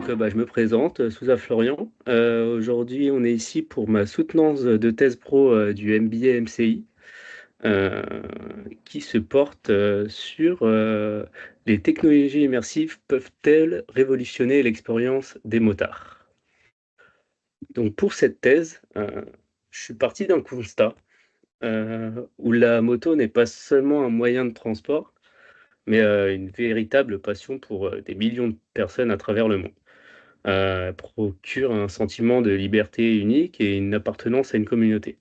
Je me présente, Sousa Florian. Aujourd'hui, on est ici pour ma soutenance de thèse pro du MBA MCI, euh, qui se porte sur les technologies immersives peuvent-elles révolutionner l'expérience des motards. Donc pour cette thèse, je suis parti d'un constat où la moto n'est pas seulement un moyen de transport, mais une véritable passion pour des millions de personnes à travers le monde. Procure un sentiment de liberté unique et une appartenance à une communauté.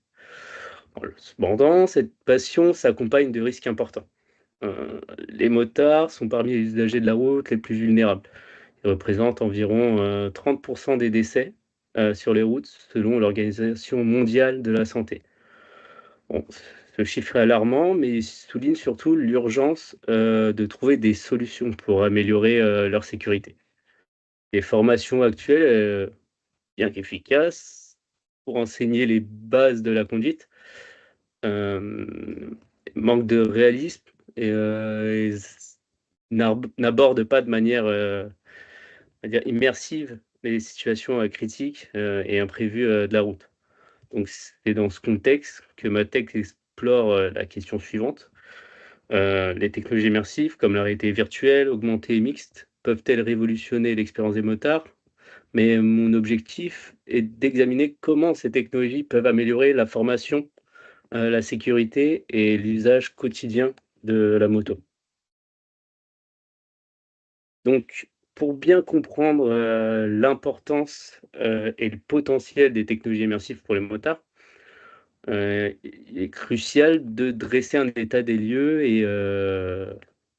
Cependant, cette passion s'accompagne de risques importants. Les motards sont parmi les usagers de la route les plus vulnérables. Ils représentent environ 30% des décès sur les routes, selon l'Organisation mondiale de la santé. Bon, ce chiffre est alarmant, mais il souligne surtout l'urgence de trouver des solutions pour améliorer leur sécurité. Les formations actuelles, bien qu'efficaces pour enseigner les bases de la conduite, hem, manquent de réalisme et n'abordent pas de manière, on va dire immersive les situations, critiques, et imprévues, de la route. Donc c'est dans ce contexte que ma thèse explore, la question suivante: les technologies immersives comme la réalité virtuelle, augmentée et mixte peuvent-elles révolutionner l'expérience des motards? Mais mon objectif est d'examiner comment ces technologies peuvent améliorer la formation, la sécurité et l'usage quotidien de la moto. Donc, pour bien comprendre, l'importance, et le potentiel des technologies immersives pour les motards, il est crucial de dresser un état des lieux et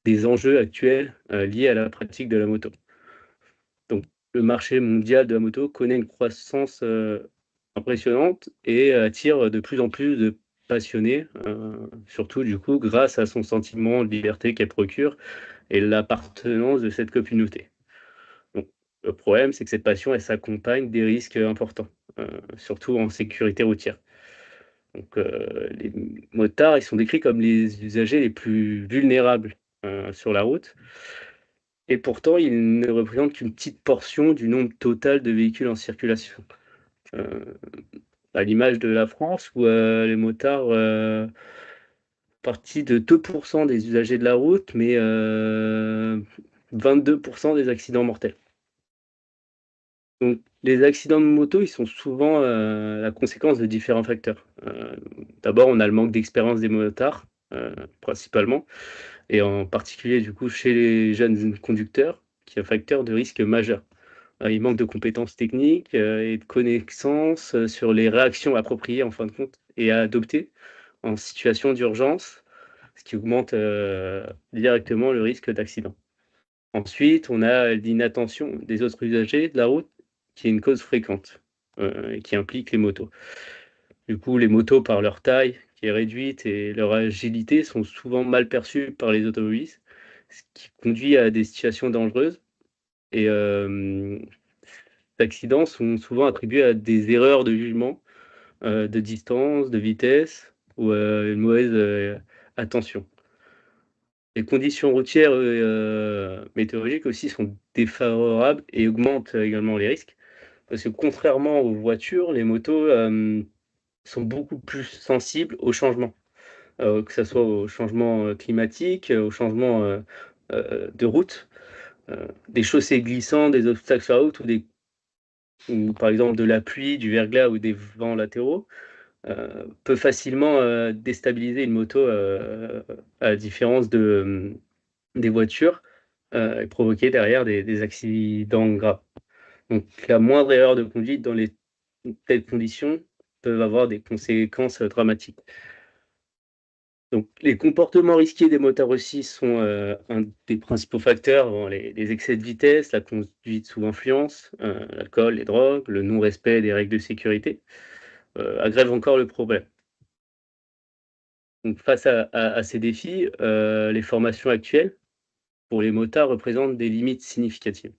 des enjeux actuels, liés à la pratique de la moto. Donc le marché mondial de la moto connaît une croissance, impressionnante et attire de plus en plus de passionnés, surtout du coup grâce à son sentiment de liberté qu'elle procure et l'appartenance de cette communauté. Donc le problème, c'est que cette passion, elle s'accompagne des risques, importants, surtout en sécurité routière. Donc les motards, ils sont décrits comme les usagers les plus vulnérables, sur la route et pourtant ils ne représentent qu'une petite portion du nombre total de véhicules en circulation. Heu, à l'image de la France où, les motards, partie de 2 des usagers de la route, mais 22 des accidents mortels. Donc les accidents de moto, ils sont souvent, la conséquence de différents facteurs. D'abord, on a le manque d'expérience des motards, principalement et en particulier, du coup, chez les jeunes conducteurs, qui est un facteur de risque majeur. Il manque de compétences techniques, et de connaissances, sur les réactions appropriées en fin de compte et à adopter en situation d'urgence, ce qui augmente, directement le risque d'accident. Ensuite, on a l'inattention des autres usagers de la route qui est une cause fréquente, et qui implique les motos. Du coup, les motos, par leur taille qui est réduite et leur agilité, sont souvent mal perçues par les automobilistes, ce qui conduit à des situations dangereuses et accidents sont souvent attribués à des erreurs de jugement, de distance, de vitesse ou, une mauvaise, attention. Les conditions routières et météorologiques aussi sont défavorables et augmentent également les risques. Parce que contrairement aux voitures, les motos, sont beaucoup plus sensibles aux changements, que ça soit aux changements, climatiques, aux changements, de route, des chaussées glissantes, des obstacles sur la route ou par exemple de la pluie, du verglas ou des vents latéraux, peut facilement, déstabiliser une moto, à la différence de, des voitures, et provoquer derrière des accidents graves. Donc la moindre erreur de conduite dans les telles conditions peuvent avoir des conséquences, dramatiques. Donc les comportements risqués des motards aussi sont, un des principaux facteurs. Bon, les excès de vitesse, la conduite sous influence, l'alcool, les drogues, le non-respect des règles de sécurité, aggravent encore le problème. Donc face à ces défis, les formations actuelles pour les motards représentent des limites significatives.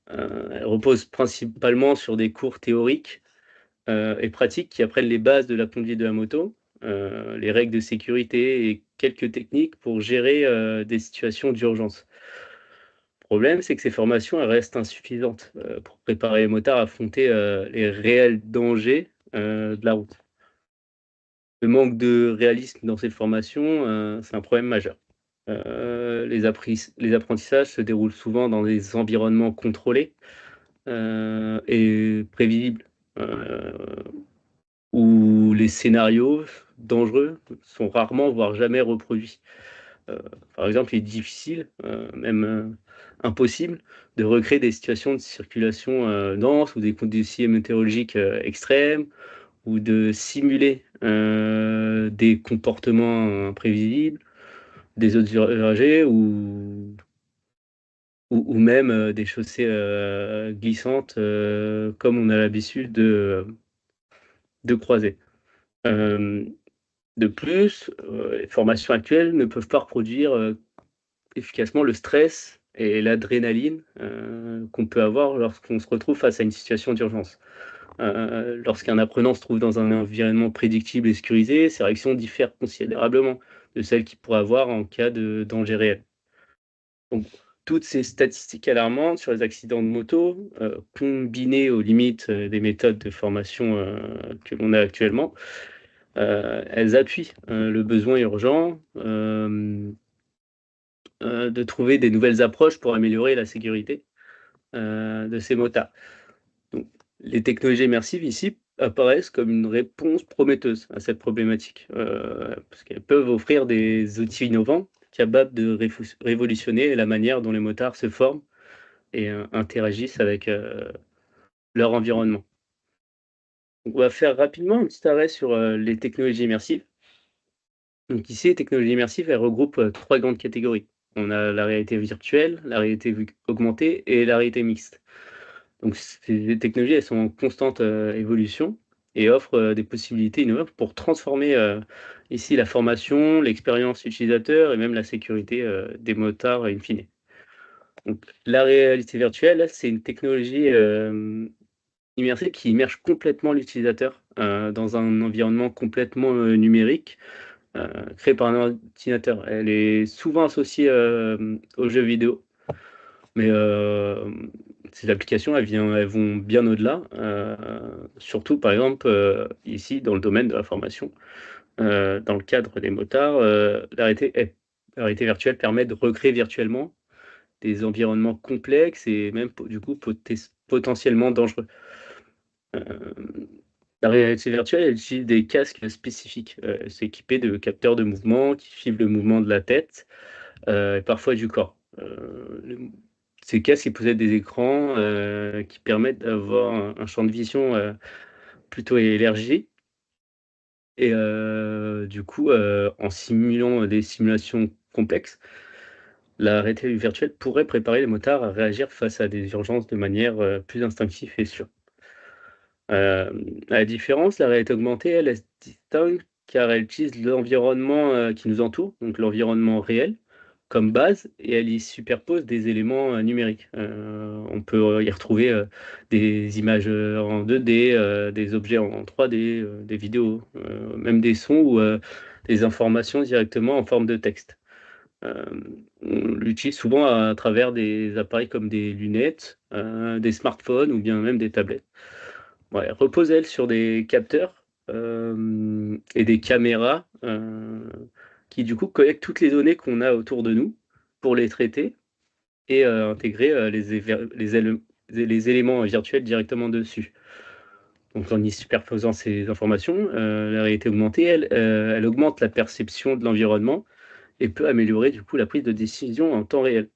Elles reposent principalement sur des cours théoriques, et pratiques qui apprennent les bases de la conduite de la moto, les règles de sécurité et quelques techniques pour gérer, des situations d'urgence. problème, c'est que ces formations, elles restent insuffisantes, pour préparer les motards à affronter, les réels dangers, de la route. Le manque de réalisme dans ces formations, c'est un problème majeur. Les apprentissages se déroulent souvent dans des environnements contrôlés, et prévisibles, heu, où les scénarios dangereux sont rarement, voire jamais reproduits. Heu, Par exemple, il est difficile, même, impossible de recréer des situations de circulation, dense ou des conditions météorologiques, extrêmes ou de simuler, des comportements imprévisibles des autres usagers ou même, des chaussées, glissantes, comme on a l'habitude de croiser. Hem, de plus, les formations actuelles ne peuvent pas reproduire, efficacement le stress et l'adrénaline, qu'on peut avoir lorsqu'on se retrouve face à une situation d'urgence. Lorsqu'un apprenant se trouve dans un environnement prédictible et sécurisé, ses réactions diffèrent considérablement de celles qu'il pourrait avoir en cas de danger réel. Donc, toutes ces statistiques alarmantes sur les accidents de moto, combinées aux limites, des méthodes de formation, que l'on a actuellement, elles appuient, le besoin urgent, de trouver des nouvelles approches pour améliorer la sécurité, de ces motards. Donc, les technologies immersives ici apparaissent comme une réponse prometteuse à cette problématique, parce qu'elles peuvent offrir des outils innovants capables de révolutionner la manière dont les motards se forment et interagissent avec, leur environnement. Donc on va faire rapidement un petit arrêt sur, les technologies immersives. Donc ici, les technologies immersives, elles regroupent, 3 grandes catégories. On a la réalité virtuelle, la réalité augmentée et la réalité mixte. Donc ces technologies, elles sont en constante, évolution et offrent, des possibilités innovantes pour transformer, ici la formation, l'expérience utilisateur et même la sécurité, des motards in fine. Donc la réalité virtuelle, c'est une technologie, immersive qui immerge complètement l'utilisateur, dans un environnement complètement, numérique, heu, créé par un ordinateur. Elle est souvent associée, aux jeux vidéo. Mais, ces applications, elles vont bien au-delà, surtout par exemple, ici dans le domaine de la formation, dans le cadre des motards, la réalité virtuelle permet de recréer virtuellement des environnements complexes et même du coup potentiellement dangereux. Hem, la réalité virtuelle, elle utilise des casques spécifiques, c'est équipé de capteurs de mouvement qui suivent le mouvement de la tête, et parfois du corps. Le Ces casques, ils possèdent des écrans, qui permettent d'avoir un champ de vision, plutôt élargi et du coup, en simulant des simulations complexes, la réalité virtuelle pourrait préparer les motards à réagir face à des urgences de manière, plus instinctive et sûre. À la différence, la réalité augmentée, elle, elle se distingue car elle utilise l'environnement, qui nous entoure, donc l'environnement réel, comme base et elle y superpose des éléments, numériques. On peut, y retrouver, des images, en 2D, des objets en 3D, des vidéos, même des sons ou, des informations directement en forme de texte. On l'utilise souvent à travers des appareils comme des lunettes, des smartphones ou bien même des tablettes. Ouais, repose elle sur des capteurs, et des caméras, qui du coup collectent toutes les données qu'on a autour de nous pour les traiter et intégrer, les éléments virtuels directement dessus. Donc en y superposant ces informations, la réalité augmentée, elle, elle augmente la perception de l'environnement et peut améliorer du coup la prise de décision en temps réel.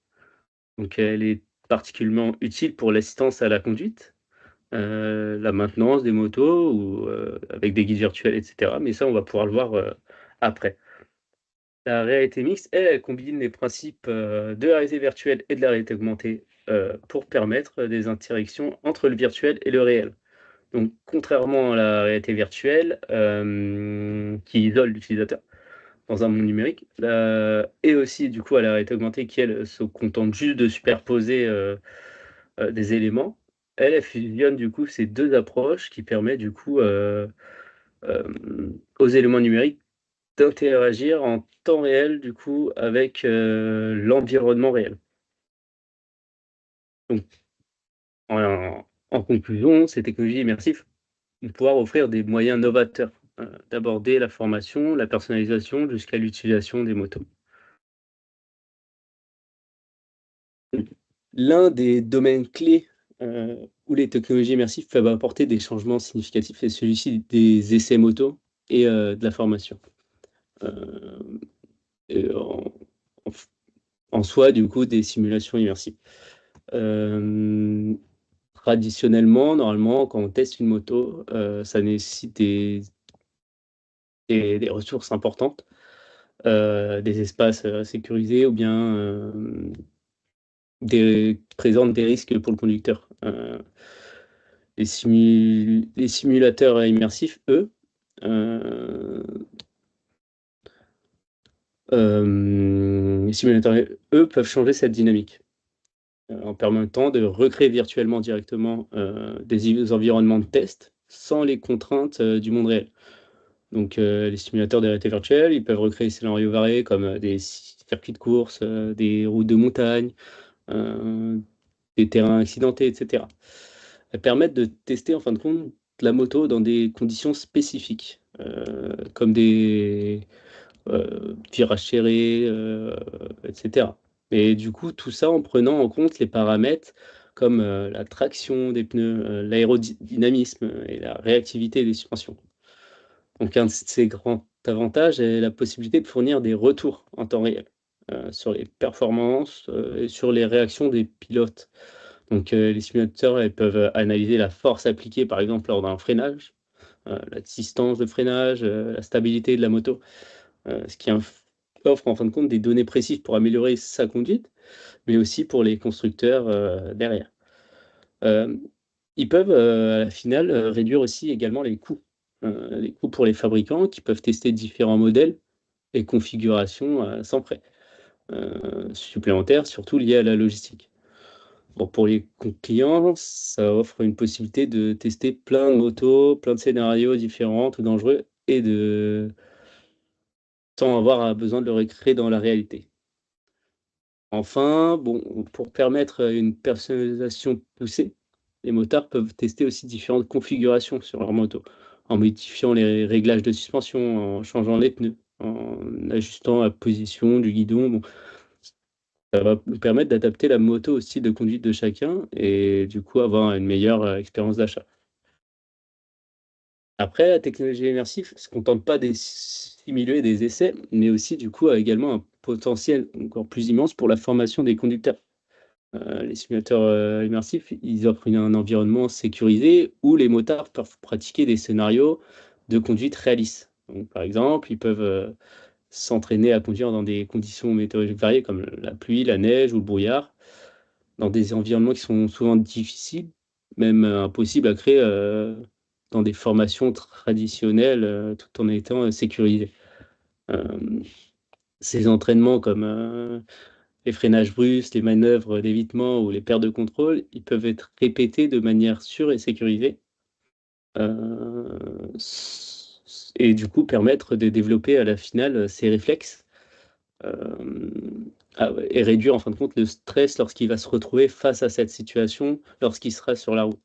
Donc elle est particulièrement utile pour l'assistance à la conduite, la maintenance des motos ou, avec des guides virtuels et cetera, mais ça, on va pouvoir le voir, après. La réalité mixte, elle, elle combine les principes, de la réalité virtuelle et de la réalité augmentée, pour permettre des interactions entre le virtuel et le réel. Donc contrairement à la réalité virtuelle, qui isole l'utilisateur dans un monde numérique, et aussi du coup à la réalité augmentée qui elle, se contente juste de superposer, des éléments. Elle, elle fusionne du coup ces 2 approches qui permet du coup, aux éléments numériques d'interagir en temps réel du coup avec, l'environnement réel. Donc, en conclusion, ces technologies immersives vont pouvoir offrir des moyens novateurs d'aborder la formation, la personnalisation jusqu'à l'utilisation des motos. L'un des domaines clés, où les technologies immersives peuvent apporter des changements significatifs est celui-ci des essais moto et de la formation. Hem et en f en soi, du coup, des simulations immersives. Hem, Traditionnellement, normalement, quand on teste une moto, ça nécessite des ressources importantes, des espaces, sécurisés ou bien, présentent des risques pour le conducteur. Les simulateurs immersifs, eux, heu, les simulateurs, eux, peuvent changer cette dynamique, en permettant de recréer virtuellement directement, des environnements de test sans les contraintes, du monde réel. Donc, les simulateurs de réalité virtuelle, ils peuvent recréer des scénarios variés comme, des circuits de course, des routes de montagne, heu, des terrains accidentés et cetera. Elles permettent de tester en fin de compte la moto dans des conditions spécifiques, comme des, virages serrés, et cetera. Mais du coup, tout ça en prenant en compte les paramètres comme, la traction des pneus, l'aérodynamisme et la réactivité des suspensions. Donc un de ses grands avantages est la possibilité de fournir des retours en temps réel, sur les performances, et sur les réactions des pilotes. Donc, les simulateurs, ils peuvent analyser la force appliquée, par exemple, lors d'un freinage, la distance de freinage, la stabilité de la moto, ce qui offre en fin de compte des données précises pour améliorer sa conduite, mais aussi pour les constructeurs, derrière. Hem, Ils peuvent, à la finale, réduire aussi également les coûts pour les fabricants qui peuvent tester différents modèles et configurations, sans frais, supplémentaires, surtout liés à la logistique. Bon, pour les clients, ça offre une possibilité de tester plein de motos, plein de scénarios différents, tout dangereux et sans avoir besoin de le recréer dans la réalité. Enfin, bon, pour permettre, une personnalisation poussée, les motards peuvent tester aussi différentes configurations sur leur moto, en modifiant les réglages de suspension, en changeant les pneus, en ajustant la position du guidon. Bon, ça va nous permettre d'adapter la moto au style de conduite de chacun et du coup avoir une meilleure, expérience d'achat. Après, la technologie immersive ne se contente pas des simuler des essais, mais aussi du coup a également un potentiel encore plus immense pour la formation des conducteurs. Les simulateurs, immersifs, ils offrent un environnement sécurisé où les motards peuvent pratiquer des scénarios de conduite réalistes. Donc par exemple, ils peuvent, s'entraîner à conduire dans des conditions météorologiques variées comme la pluie, la neige ou le brouillard, dans des environnements qui sont souvent difficiles, même, impossibles à créer, dans des formations traditionnelles, tout en étant, sécurisés. Hem, Ces entraînements comme, les freinages brusques, les manœuvres d'évitement ou les pertes de contrôle, ils peuvent être répétés de manière sûre et sécurisée, et du coup permettre de développer à la finale, ces réflexes, et réduire en fin de compte le stress lorsqu'il va se retrouver face à cette situation, lorsqu'il sera sur la route.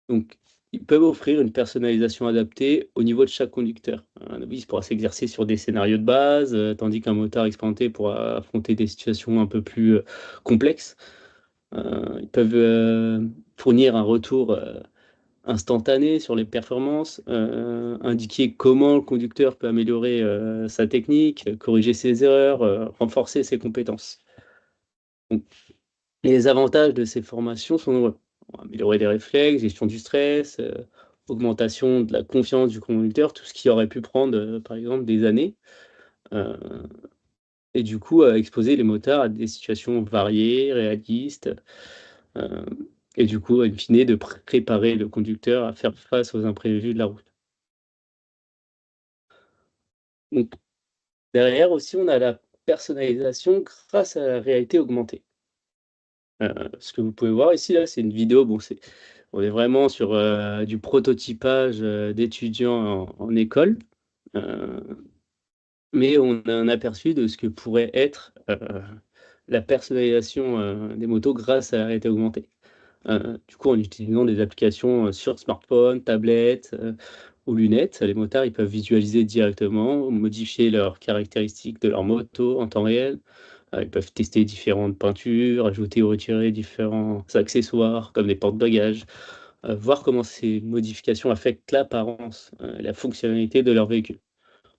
Donc ils peuvent offrir une personnalisation adaptée au niveau de chaque conducteur. Un novice pourra s'exercer sur des scénarios de base, tandis qu'un motard expérimenté pourra affronter des situations un peu plus, complexes. Ils peuvent, fournir un retour, instantané sur les performances, indiquer comment le conducteur peut améliorer, sa technique, corriger ses erreurs, renforcer ses compétences. Donc les avantages de ces formations sont nombreux. Améliorer les réflexes, gestion du stress, augmentation de la confiance du conducteur, tout ce qui aurait pu prendre, par exemple des années, heu et du coup, exposer les motards à des situations variées, réalistes. Hem Et du coup, in fine, de préparer le conducteur à faire face aux imprévus de la route. Donc derrière aussi, on a la personnalisation grâce à la réalité augmentée. Ce que vous pouvez voir ici, là, c'est une vidéo, bon, on est vraiment sur, du prototypage, d'étudiants en école, heu, mais on a un aperçu de ce que pourrait être, la personnalisation des motos grâce à la réalité augmentée. Du coup, en utilisant des applications sur smartphone, tablette ou lunettes, les motards ils peuvent visualiser directement, modifier leurs caractéristiques de leur moto en temps réel. Ils peuvent tester différentes peintures, ajouter ou retirer différents accessoires comme des porte-bagages, voir comment ces modifications affectent l'apparence, et la fonctionnalité de leur véhicule.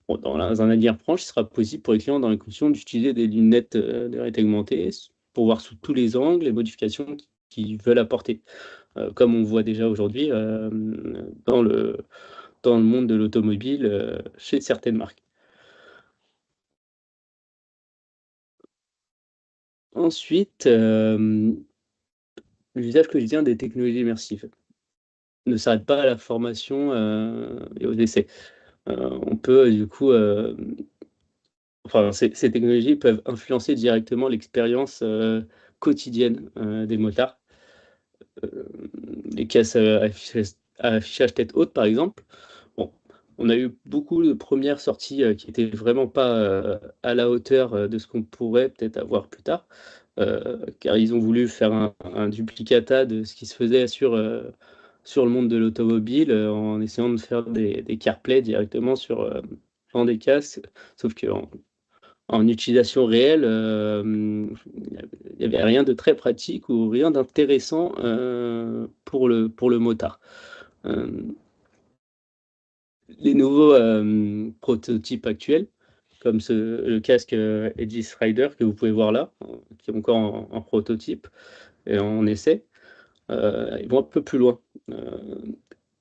Bon, dans un avenir proche, il sera possible pour les clients dans les conditions d'utiliser des lunettes de réalité augmentée pour voir sous tous les angles les modifications qu'ils veulent apporter, comme on voit déjà aujourd'hui dans le monde de l'automobile chez certaines marques. Ensuite, l'usage quotidien des technologies immersives ne s'arrête pas à la formation et aux essais. On peut du coup, enfin ces technologies peuvent influencer directement l'expérience quotidienne des motards. Les caisses à affichage tête haute, par exemple. Bon, on a eu beaucoup de premières sorties qui étaient vraiment pas à la hauteur de ce qu'on pourrait peut-être avoir plus tard, car ils ont voulu faire un duplicata de ce qui se faisait sur le monde de l'automobile, en essayant de faire des CarPlay directement dans des casques. Sauf qu'en utilisation réelle, il y avait rien de très pratique ou rien d'intéressant, pour le motard. Hem, les nouveaux, prototypes actuels, comme le casque, Aegis Rider que vous pouvez voir là, qui est encore en prototype et en essai, ils vont un peu plus loin,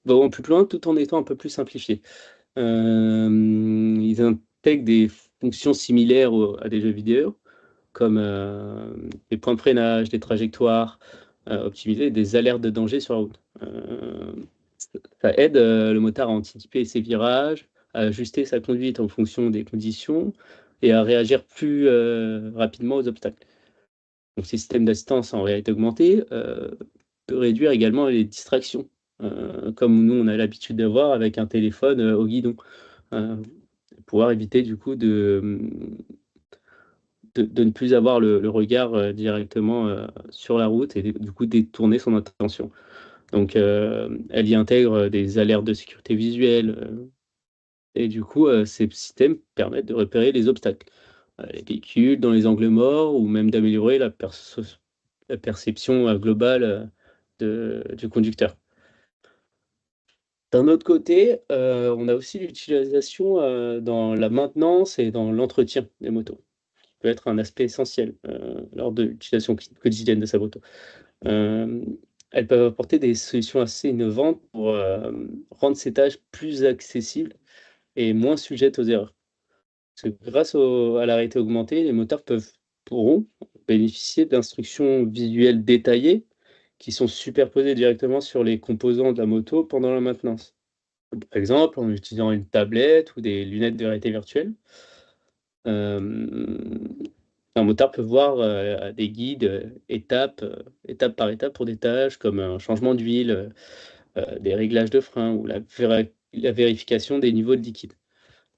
vont plus loin tout en étant un peu plus simplifiés. Ils intègrent des fonctions similaires à des jeux vidéo, comme des points de freinage, des trajectoires optimisées, des alertes de danger sur la route. Ça aide le motard à anticiper ses virages, à ajuster sa conduite en fonction des conditions et à réagir plus rapidement aux obstacles. Donc, ce système d'assistance en réalité augmentée peut réduire également les distractions, comme nous on a l'habitude d'avoir avec un téléphone au guidon. Heu, Pouvoir éviter du coup de ne plus avoir le regard directement sur la route et du coup détourner son attention. Donc elle y intègre des alertes de sécurité visuelle, et du coup ces systèmes permettent de repérer les obstacles, les véhicules dans les angles morts ou même d'améliorer la perception globale du conducteur. D'un autre côté, on a aussi l'utilisation dans la maintenance et dans l'entretien des motos. Peut être un aspect essentiel lors de l'utilisation quotidienne de sa moto. Hem, Elles peuvent apporter des solutions assez innovantes pour rendre ces tâches plus accessibles et moins sujettes aux erreurs. Parce que grâce à la réalité augmentée, les motards pourront bénéficier d'instructions visuelles détaillées qui sont superposées directement sur les composants de la moto pendant la maintenance. Par exemple, en utilisant une tablette ou des lunettes de réalité virtuelle. Hem, un motard peut voir des guides étape par étape pour des tâches comme un changement d'huile, des réglages de frein ou la vérification des niveaux de liquide.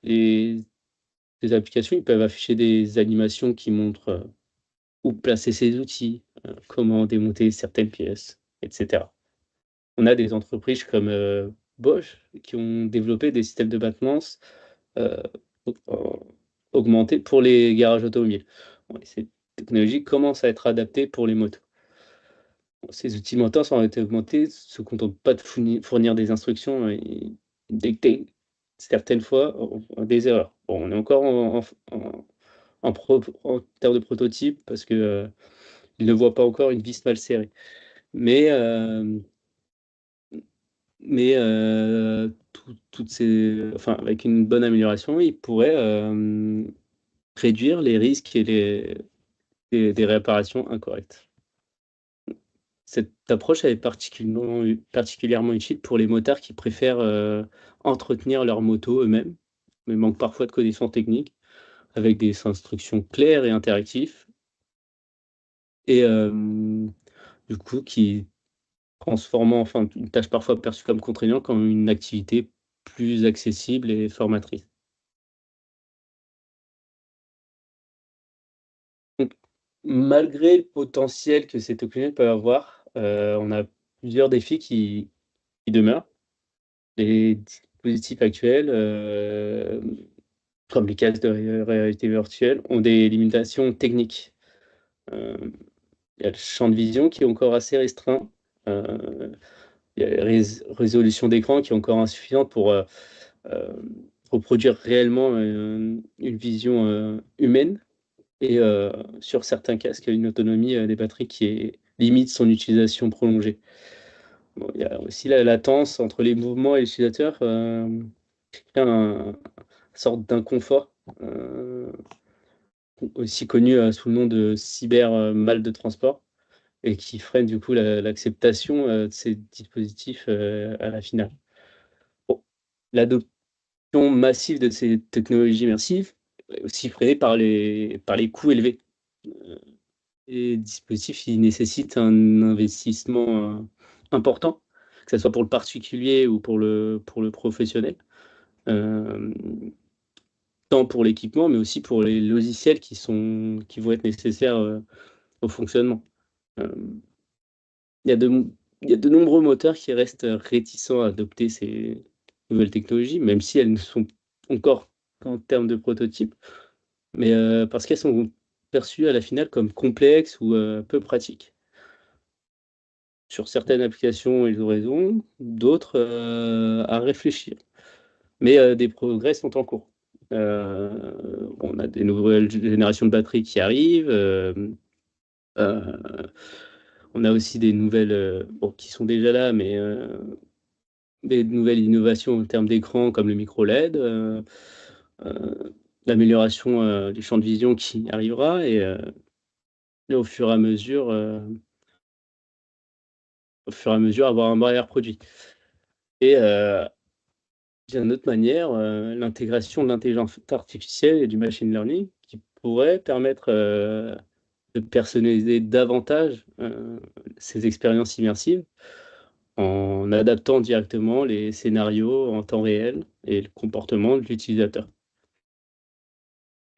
Et ces applications, ils peuvent afficher des animations qui montrent où placer ses outils, comment démonter certaines pièces, et cetera. On a des entreprises comme Bosch qui ont développé des systèmes de maintenance Heu, au augmenté pour les garages automobiles. Bon, et ces technologies commencent à être adaptées pour les motos. Bon, ces outils mentors ont été augmentés, se contentent pas de fournir des instructions et détecter certaines fois des erreurs. Bon, on est encore en termes de prototype parce que, ils ne voient pas encore une vis mal serrée. Mais, toutes ces enfin, avec une bonne amélioration, ils pourraient, réduire les risques et des réparations incorrectes. Cette approche, elle est particulièrement utile pour les motards qui préfèrent entretenir leur moto eux-mêmes, mais manquent parfois de connaissances techniques, avec des instructions claires et interactives et du coup qui transformant enfin une tâche parfois perçue comme contraignante en une activité plus accessible et formatrice. Mmh. malgré le potentiel que ces technologies peuvent avoir, on a plusieurs défis qui demeurent. Les dispositifs actuels, comme les casques de réalité virtuelle, ont des limitations techniques. Hem, il y a le champ de vision qui est encore assez restreint. Heu, il y a la résolution d'écran qui est encore insuffisante pour, reproduire réellement, une vision, humaine et sur certains casques, il y a une autonomie, des batteries qui est limite son utilisation prolongée. Bon, il y a aussi la latence entre les mouvements et l'utilisateur, crée un sorte d'inconfort, aussi connu, sous le nom de cyber, mal de transport et qui freine du coup l'acceptation, de ces dispositifs, à la finale. Bon, l'adoption massive de ces technologies immersives est aussi freinée par les coûts élevés. Heu, les dispositifs, ils nécessitent un investissement, important, que ça soit pour le particulier ou pour le professionnel. Hem, tant pour l'équipement, mais aussi pour les logiciels qui vont être nécessaires, au fonctionnement. Hem, il y a de il y a de nombreux moteurs qui restent, réticents à adopter ces nouvelles technologies, même si elles ne sont encore qu'en termes de prototypes, mais parce qu'elles sont perçues à la finale comme complexes ou peu pratiques. Sur certaines applications, ils ont raison, d'autres, à réfléchir. Mais des progrès sont en cours. On a des nouvelles générations de batteries qui arrivent, heu, on a aussi des nouvelles, bon qui sont déjà là, mais des nouvelles innovations en termes d'écran comme le micro LED, l'amélioration, du champ de vision qui arrivera et au fur et à mesure avoir un meilleur produit et d'une autre manière, l'intégration de l'intelligence artificielle et du machine learning qui pourrait permettre, de personnaliser davantage, ces expériences immersives en adaptant directement les scénarios en temps réel et le comportement de l'utilisateur.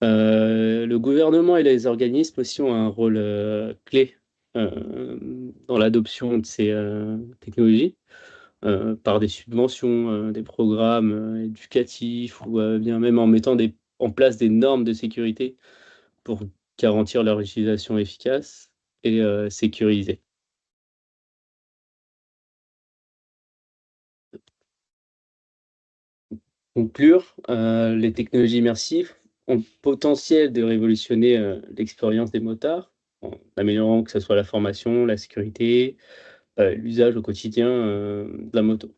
Le gouvernement et les organismes aussi ont un rôle, clé, dans l'adoption de ces, technologies, par des subventions, des programmes, éducatifs ou, bien même en mettant en place des normes de sécurité pour garantir leur utilisation efficace et sécurisée. Conclure, les technologies immersives ont le potentiel de révolutionner, l'expérience des motards, en améliorant que ça soit la formation, la sécurité, l'usage au quotidien, de la moto.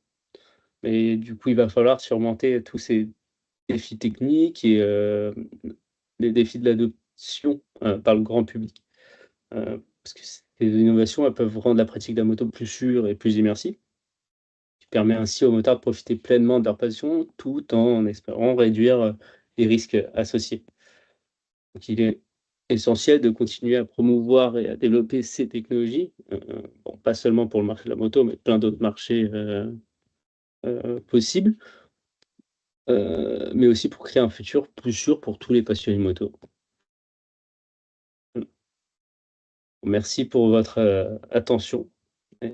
Mais du coup, il va falloir surmonter tous ces défis techniques et les défis de l'adoption, par le grand public. Parce que ces innovations, elles peuvent rendre la pratique de la moto plus sûre et plus immersive, qui permet ainsi aux motards de profiter pleinement de leur passion, tout en espérant réduire, les risques associés. Donc il est essentiel de continuer à promouvoir et à développer ces technologies, bon, pas seulement pour le marché de la moto, mais plein d'autres marchés, possibles, mais aussi pour créer un futur plus sûr pour tous les passionnés de moto. Mmh. Merci pour votre, attention et